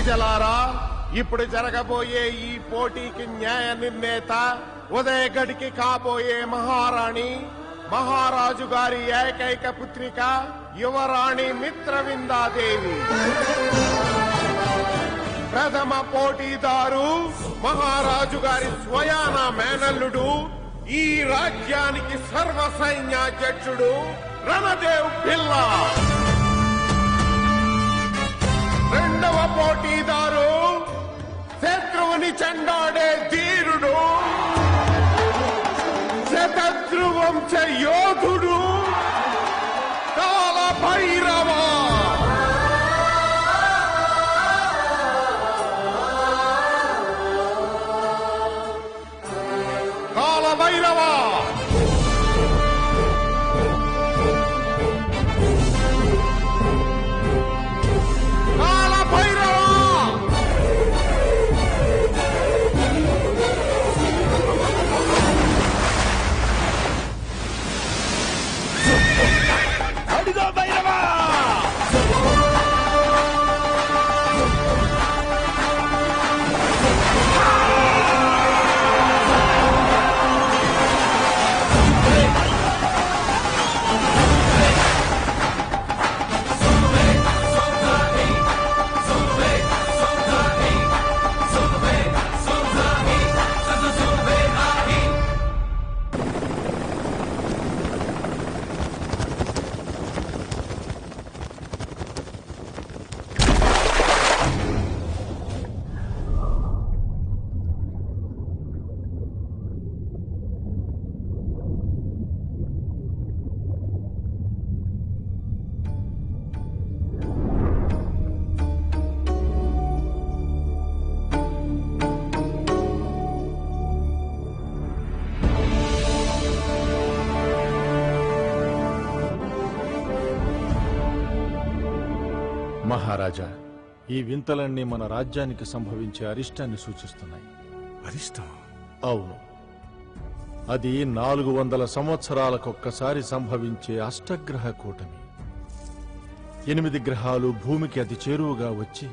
ప్రజలారా, ఇప్పుడు జరగబోయే ఈ పోటీకి న్యాయ నిర్ణేత ఉదయగడికి కాబోయే మహారాణి, మహారాజు గారి ఏకైక పుత్రిక యువరాణి మిత్రవిందాదేవి. ప్రథమ పోటీదారు మహారాజు గారి స్వయాన మేనల్లుడు, ఈ రాజ్యానికి సర్వ సైన్యాధ్యక్షుడు రణదేవ్ బిల్లా. రెండవ పోటీదారు శత్రువుని చెండాడే ధీరుడు, శతద్రువంశ యోధుడు కాల భైరవ. కాల భైరవ కాల భైరవ. అడుగో భైరవ. మహారాజా, ఈ వింతలన్నీ మన రాజ్యానికి సంభవించే అరిష్టాన్ని సూచిస్తున్నాయి. అరిష్టం? అవును, అది 400 సంవత్సరాలకొక్కసారి సంభవించే అష్టగ్రహ కూటమి. 8 గ్రహాలు భూమికి అతి చేరువుగా వచ్చి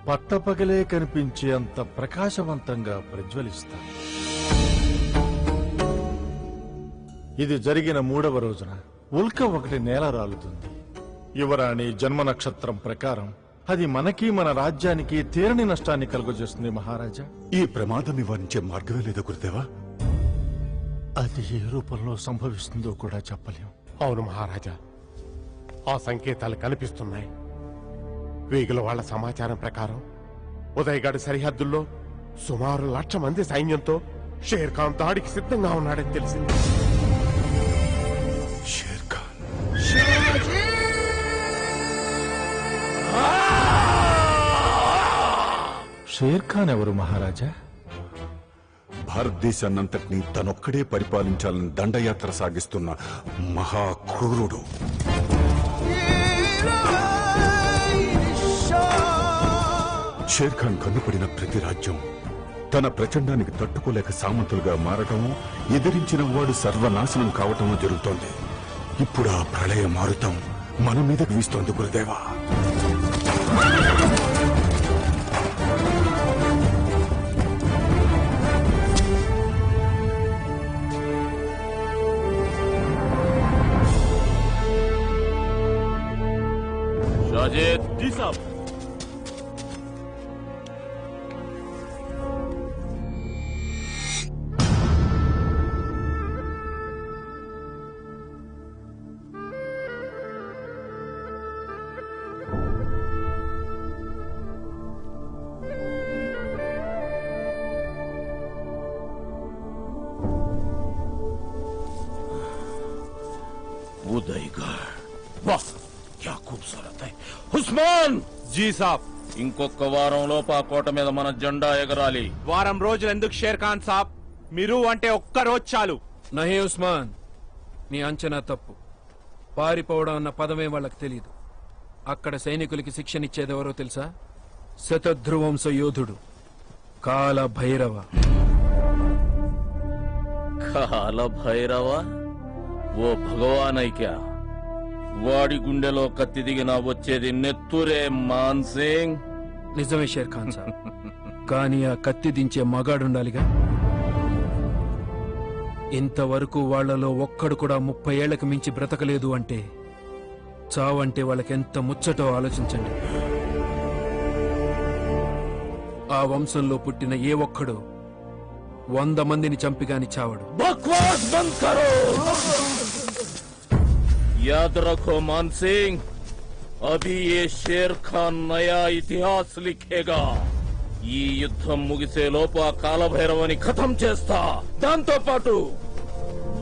పట్టపగలే కనిపించే అంత ప్రకాశవంతంగా ప్రజ్వలిస్తాయి. ఇది జరిగిన 3వ రోజున ఉల్క ఒకటి నేల రాలుతుంది. యువరాణి జన్మ నక్షత్రం ప్రకారం అది మనకి మన రాజ్యానికి తీరని నష్టాన్ని కలుగజేస్తుంది. మహారాజా, ఈ ప్రమాదం నివారించే మార్గమే లేదా గురుదేవా? అది ఏ రూపంలో సంభవిస్తుందో కూడా చెప్పలేం. అవును మహారాజా, ఆ సంకేతాలు కనిపిస్తున్నాయి. వేగుల వాళ్ల సమాచారం ప్రకారం ఉదయగఢ్ సరిహద్దుల్లో సుమారు 1,00,000 మంది సైన్యంతో షేర్ ఖాన్ దాడికి సిద్ధంగా ఉన్నాడని తెలిసింది. షేర్ ఖాన్? షేర్ ఖాన్ ఎవరు మహారాజా? భారతదేశాన్నంతటినీ తనొక్కడే పరిపాలించాలని దండయాత్ర సాగిస్తున్న మహాక్రూరుడు. షేర్ ఖాన్ కన్నుపడిన ప్రతి రాజ్యం తన ప్రచండానికి తట్టుకోలేక సామంతులుగా మారటం, ఎదిరించిన వాడు సర్వనాశనం కావటం జరుగుతోంది. ఇప్పుడు ఆ ప్రళయ మారుతం మన మీదకు వీస్తోంది గురుదేవా. जी साहब। उदयगढ़, वाह क्या खूबसूरत है। उस्मान जी साहब, ఇంకొక వారంలోపు ఆ కోట మీద మన జెండా ఎగరాలి. వారం రోజులు ఎందుకు షేర్ ఖాన్ సాబ్? మీరు అంటే ఒక్క రోజు చాలు. నహీ ఉస్మాన్, నీ అంచనా తప్పు. పారిపోవడం అన్న పదమే వాళ్ళకి తెలియదు. అక్కడ సైనికులకి శిక్షనిచ్చేదెవరో తెలుసా? శతధ్రువంశ యోధుడు కాల భైరవ. కాల భైరవ ఓ భగవానైక్య, వాడి గుండెలో కత్తి దిగినా వచ్చేది నెత్తురే మాన్ సింగ్. నిజమే షేర్ ఖాన్ సాబ్, కానీ ఆ కత్తి దించే మగాడుండాలిగా. ఇంతవరకు వాళ్లలో ఒక్కడు కూడా 30 ఏళ్లకు మించి బ్రతకలేదు అంటే చావంటే వాళ్ళకెంత ముచ్చటో ఆలోచించండి. ఆ వంశంలో పుట్టిన ఏ ఒక్కడు 100 మందిని చంపిగాని చావడు. बकवास बंद करो। याद रखो मान सिंह, अभी ये शेर खान नया इतिहास लिखेगा। ఈ యుద్ధం ముగిసే లోపు ఆ కాలభైరవని ఖతం చేస్తా. దాంతో పాటు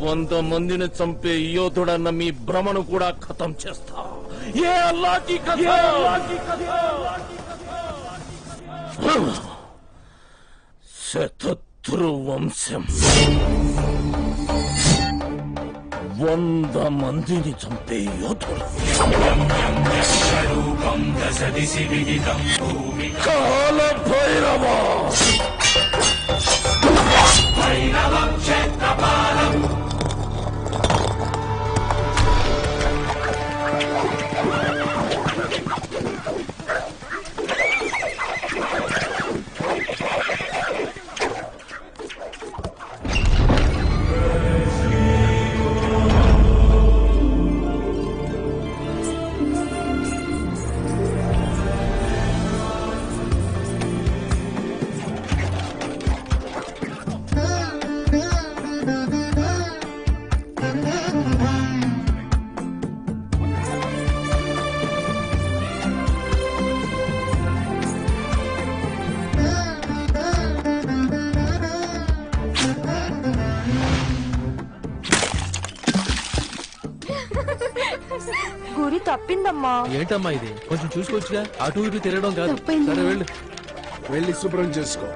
100 మందిని చంపే యోధుడన్న మీ భ్రమను కూడా ఖతం చేస్తా. ఏ అల్లాహ్ కథ. శతద్రు వంశం 100 మందిని చంపే యోధుడు. కాల భైరవ. గురి తప్పిందమ్మా. ఏంటమ్మా ఇది? కొంచెం చూసుకోవచ్చుగా, అటు ఇటు తిరగడం కాదు. తప్పైంది. సరే వెళ్ళు. వెళ్ళి శుభ్రం చేసుకో.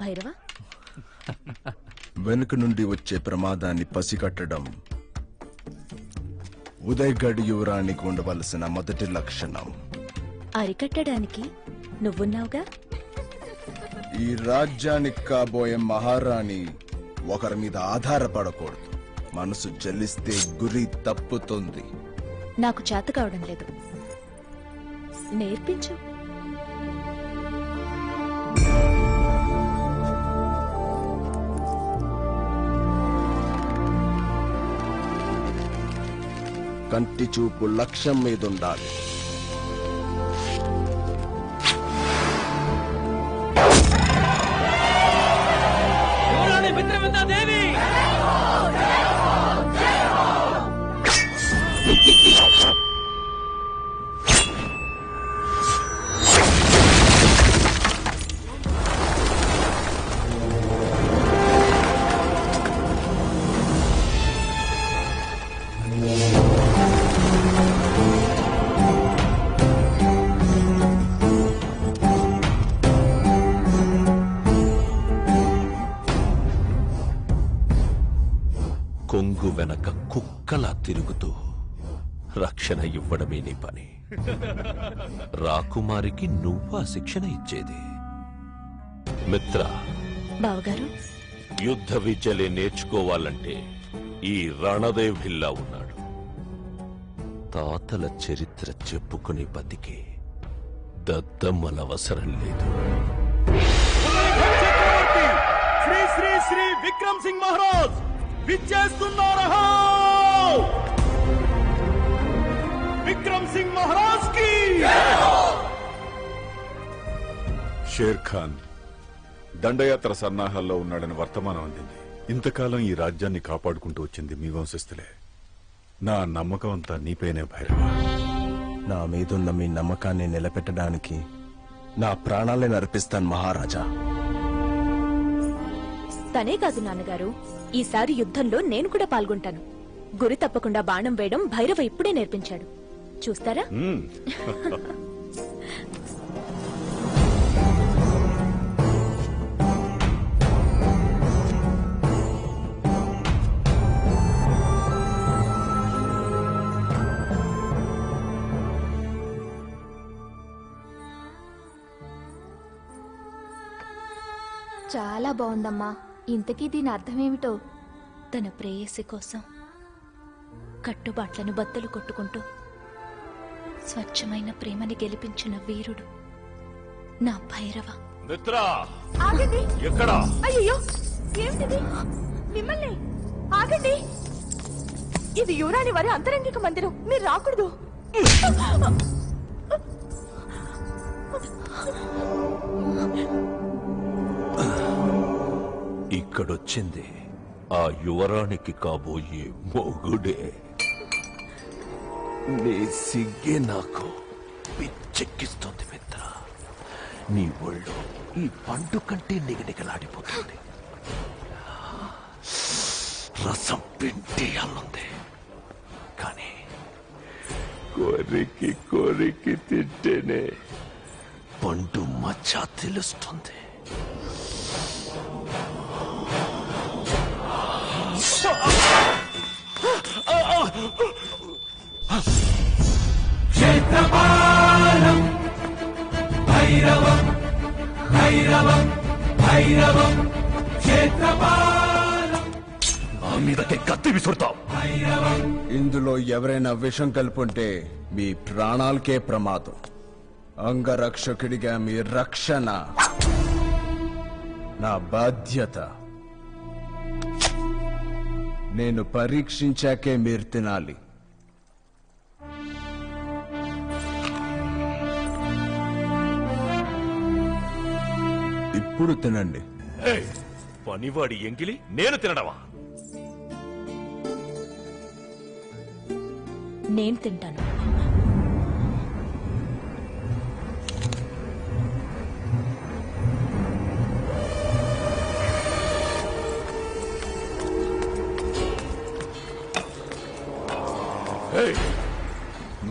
భైరవ, వెనుక నుండి వచ్చే ప్రమాదాన్ని పసిగట్టడం ఉదయగఢ్ యువరానికి ఉండవలసిన మొదటి లక్షణం. అరికట్టడానికి నువ్వున్నావుగా. ఈ రాజ్యానికి కాబోయే మహారాణి ఒకరి మీద ఆధారపడకూడదు. మనసు చెల్లిస్తే గురి తప్పుతుంది. నాకు చేత కావడం లేదు, నేర్పించు. కంటి చూపు లక్ష్యం మీద ఉండాలి. కొంగు వెనక కుక్కలా తిరుగుతూ రక్షణ ఇవ్వడమే నీ పని. రాకుమారికి నువ్వా శిక్షణ ఇచ్చేది? మిత్ర, బావగారు, యుద్ధ విద్యలే నేర్చుకోవాలంటే ఈ రణదేవ్ భిల్లా ఉన్నాడు. తాతల చరిత్ర చెప్పుకుని బతికే దద్దమ్మల అవసరం లేదు. శ్రీ శ్రీ శ్రీ విక్రమ్ సింగ్ మహారాజ్ విచ్చేస్తున్నారా? విక్రమ్ సింగ్ మహారాజ్ కి షేర్ ఖాన్ దండయాత్ర సన్నాహాల్లో ఉన్నాడని వర్తమానం అందింది. ఇంతకాలం ఈ రాజ్యాన్ని కాపాడుకుంటూ వచ్చింది మీ వంశస్థులే. నా నమ్మకం అంతా నీపైనే భైరవ. నా మీదున్న మీ నమ్మకాన్ని నిలబెట్టడానికి నా ప్రాణాలే అర్పిస్తాను మహారాజా. తనే కాదు నాన్నగారు, ఈసారి యుద్ధంలో నేను కూడా పాల్గొంటాను. గురి తప్పకుండా బాణం వేయడం భైరవ ఇప్పుడే నేర్పించాడు. చూస్తారా? చాలా బాగుందమ్మా. ఇంతకీ దీని అర్థమేమిటో? తన ప్రేయసి కోసం కట్టుబాట్లను బద్దలు కొట్టుకుంటూ స్వచ్ఛమైన ప్రేమని గెలిపించిన వీరుడు నా భైరవ. మిత్రా ఆగండి! ఎక్కడా? అయ్యో ఏమిటిది? మిమ్మల్ని ఆగండి! ఇది యువరాణి వారి అంతరంగిక మందిరం, మీరు రాకూడదు. ఇక్కడొచ్చింది ఆ యువరానికి కాబోయే మొగుడే. నీ సిగ్గే నాకు పిచ్చెక్కిస్తుంది మిత్ర. నీ ఒళ్ళు ఈ పండు కంటే నిగనిగలాడిపోతుంది. రసం పిండియాలుంది, కానీ కోరికి కోరికి తింటేనే పండు మచ్చ తెలుస్తుంది. క్షేత్రపాలం భైరవం భైరవం భైరవం క్షేత్రపాలం. నా మీదకి కత్తి విసురుతావు. ఇందులో ఎవరైనా విషం కలుపుంటే మీ ప్రాణాలకే ప్రమాదం. అంగరక్షకుడిగా మీ రక్షణ నా బాధ్యత. నేను పరీక్షించాకే మీరు తినాలి. ఇప్పుడు తినండి. పనివాడి ఎంగిలి నేను తినడమా? నేను తింటాను.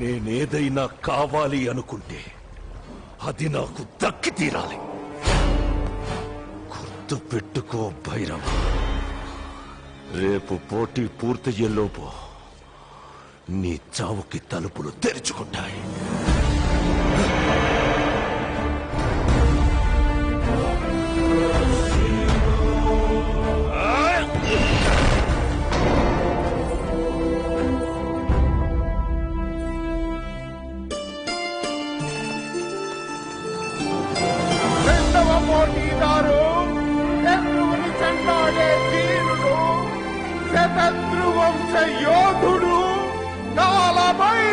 నేనేదైనా కావాలి అనుకుంటే అది నాకు దక్కి తీరాలి. గుర్తు పెట్టుకో భైరవ. రేపు పోటీ పూర్తయ్యేలోపు నీ చావుకి తలుపులు తెరుచుకుంటాయి. రెండవ పోటీదారు శత్రువుని చెండాడే వీరుడు, శతద్రువంశ యోధుడు కాలభైరవుడు.